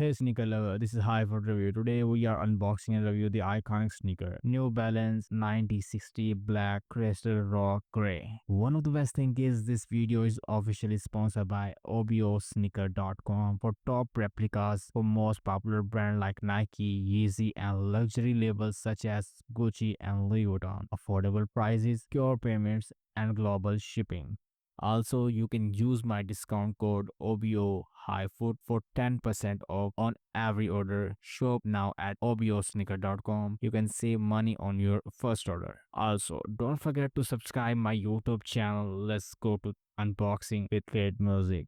Hey sneaker lover, this is HighFoot review. Today we are unboxing and review the iconic sneaker New Balance 9060 Black Castlerock Grey. One of the best thing is this video is officially sponsored by obosneaker.com for top replicas for most popular brands like Nike, Yeezy and luxury labels such as Gucci and Louis Vuitton. Affordable prices, secure payments and global shipping. Also, you can use my discount code OBO HighFoot for 10% off on every order. Shop now at obosneaker.com. You can save money on your first order. Also, don't forget to subscribe my YouTube channel. Let's go to unboxing with great music.